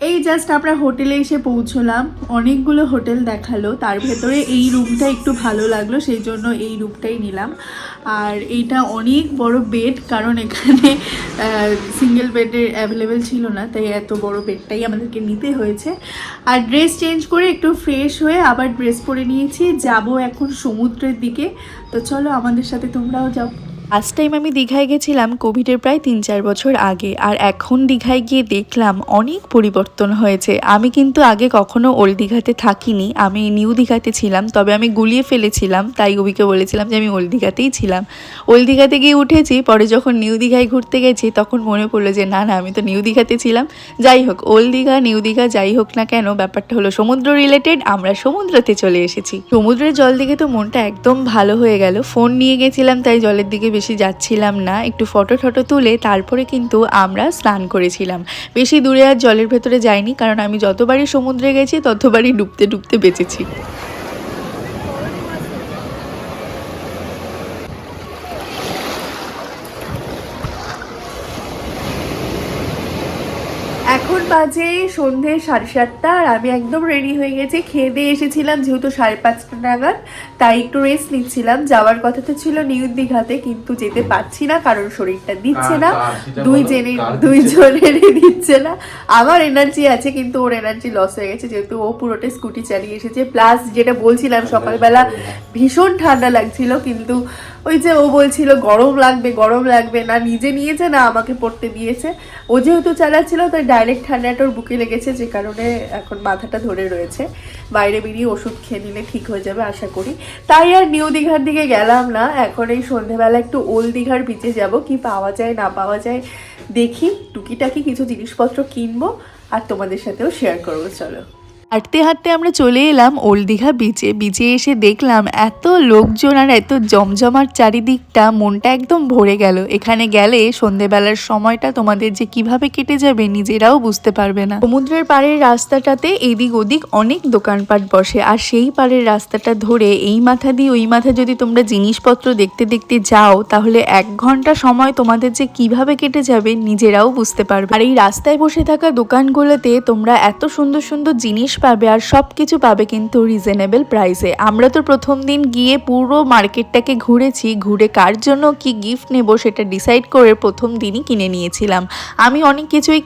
এই জাস্ট আমরা হোটেলে এসে পৌঁছলাম। অনেকগুলো হোটেল দেখালো, তার ভেতরে এই রুমটা একটু ভালো লাগলো, সেই জন্য এই রুমটাই নিলাম। আর এইটা অনেক বড় বেড, কারণ এখানে সিঙ্গেল বেডের অ্যাভেলেবেল ছিল না, তাই এত বড় বেডটাই আমাদেরকে নিতে হয়েছে। আর ড্রেস চেঞ্জ করে একটু ফ্রেশ হয়ে আবার ড্রেস পরে নিয়েছি, যাব এখন সমুদ্রের দিকে। তো চলো আমাদের সাথে তোমরাও যাও। লাস্ট টাইম আমি দীঘায় গেছিলাম কোভিডের প্রায় 3-4 বছর আগে, আর এখন দীঘায় গিয়ে দেখলাম অনেক পরিবর্তন হয়েছে। আমি কিন্তু আগে কখনো ওল্ড দীঘাতে থাকিনি, আমি নিউ দীঘাতে ছিলাম, তবে আমি গুলিয়ে ফেলেছিলাম, তাই অভিকে বলেছিলাম যে আমি ওল্ড দীঘাতেই ছিলাম। ওল্ড দীঘাতে গিয়ে উঠেছি, পরে যখন নিউ দীঘায় ঘুরতে গেছি তখন মনে পড়লো যে না না, আমি তো নিউ দীঘাতে ছিলাম। যাই হোক, ওল্ড দীঘা নিউ দীঘা যাই হোক না কেন, ব্যাপারটা হলো সমুদ্র রিলেটেড। আমরা সমুদ্রতে চলে এসেছি। সমুদ্রের জল দেখে তো মনটা একদম ভালো হয়ে গেল। ফোন নিয়ে গেছিলাম, তাই জলের দিকে বেশি যাচ্ছিলাম না, একটু ফটো তুলে তারপরে কিন্তু আমরা স্নান করেছিলাম। বেশি দূরে আর জলের ভেতরে যাইনি, কারণ আমি যতবারই সমুদ্রে গেছি ততবারই ডুবতে ডুবতে বেঁচেছি। এখন বাজে সন্ধে 7:30, আর আমি একদম রেডি হয়ে গেছি। খেয়ে দিয়ে এসেছিলাম যেহেতু 5:30 নাগাদ, তাই একটু রেস্ট নিচ্ছিলাম। যাওয়ার কথা তো ছিল নিউ দীঘাতে, কিন্তু যেতে পারছি না কারণ শরীরটা দিচ্ছে না, দুইজনেরই দিচ্ছে না। আমার এনার্জি আছে কিন্তু ওর এনার্জি লস হয়ে গেছে, যেহেতু ও পুরোটা স্কুটি চালিয়ে এসেছে। প্লাস যেটা বলছিলাম, সকালবেলা ভীষণ ঠান্ডা লাগছিল, কিন্তু ওই যে ও বলছিল গরম লাগবে না, নিজে নিয়েছে না আমাকে পড়তে দিয়েছে। ও যেহেতু চালাচ্ছিল তাই ডাইরেক্ট ঠান্ডাটা ওর বুকে লেগেছে, যে কারণে এখন মাথাটা ধরে রয়েছে। বাইরে বেরিয়ে ওষুধ খেয়ে নিলে ঠিক হয়ে যাবে আশা করি। তাই আর নিউ দীঘার দিকে গেলাম না, এখন এই সন্ধেবেলা একটু ওল্ড দীঘার বিচে যাব। কি পাওয়া যায় না পাওয়া যায় দেখি, টুকিটাকি কিছু জিনিসপত্র কিনবো আর তোমাদের সাথেও শেয়ার করবো। চলো। হাঁটতে হাঁটতে আমরা চলে এলাম ওল্ড দীঘা বিচে। বিচে এসে দেখলাম এত লোকজন আর এত জমজমার চারিদিকটা, মনটা একদম ভরে গেল। এখানে গেলে সন্ধেবেলার সময়টা তোমাদের যে কিভাবে কেটে যাবে নিজেরাও বুঝতে পারবে না। সমুদ্রের পাড়ের রাস্তাটাতে এদিক ওদিক অনেক দোকানপাট বসে, আর সেই পাড়ের রাস্তাটা ধরে এই মাথা দিয়ে ওই মাথা যদি তোমরা জিনিসপত্র দেখতে দেখতে যাও, তাহলে 1 ঘন্টা সময় তোমাদের যে কিভাবে কেটে যাবে নিজেরাও বুঝতে পারবে। আর এই রাস্তায় বসে থাকা দোকানগুলোতে তোমরা এত সুন্দর সুন্দর জিনিস পাবে, আর সব কিছু পাবে কিন্তু রিজনেবল প্রাইসে। আমরা তো প্রথম দিন গিয়ে পুরো মার্কেটটাকে ঘুরেছি, ঘুরে কার জন্য কি গিফট নেব সেটা ডিসাইড করে প্রথম দিনই কিনে নিয়েছিলাম। আমি অনেক কিছুই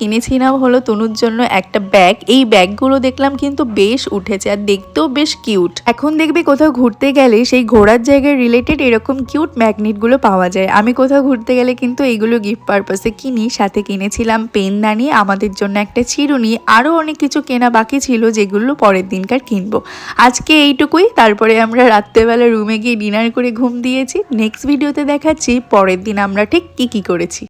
কিনেছিলাম হলো তনুর জন্য একটা ব্যাগ। এই ব্যাগগুলো দেখলাম কিন্তু বেশ উঠেছে আর দেখতেও বেশ কিউট। এখন দেখবে কোথাও ঘুরতে গেলে সেই ঘোরার জায়গায় রিলেটেড এরকম কিউট ম্যাগনেটগুলো পাওয়া যায়। আমি কোথাও ঘুরতে গেলে কিন্তু এইগুলো গিফট পারপাসে কিনি। সাথে কিনেছিলাম পেনদানি, আমাদের জন্য একটা চিরুনি, আরও অনেক কিছু কেনা বাকি ছিল যেগুলো পরের দিনকার কিনবো। আজকে এইটুকুই, তারপরে আমরা রাত্রেবেলা রুমে গিয়ে ডিনার করে ঘুম দিয়েছি। নেক্সট ভিডিওতে দেখাচ্ছি পরের দিন আমরা ঠিক কি করেছি।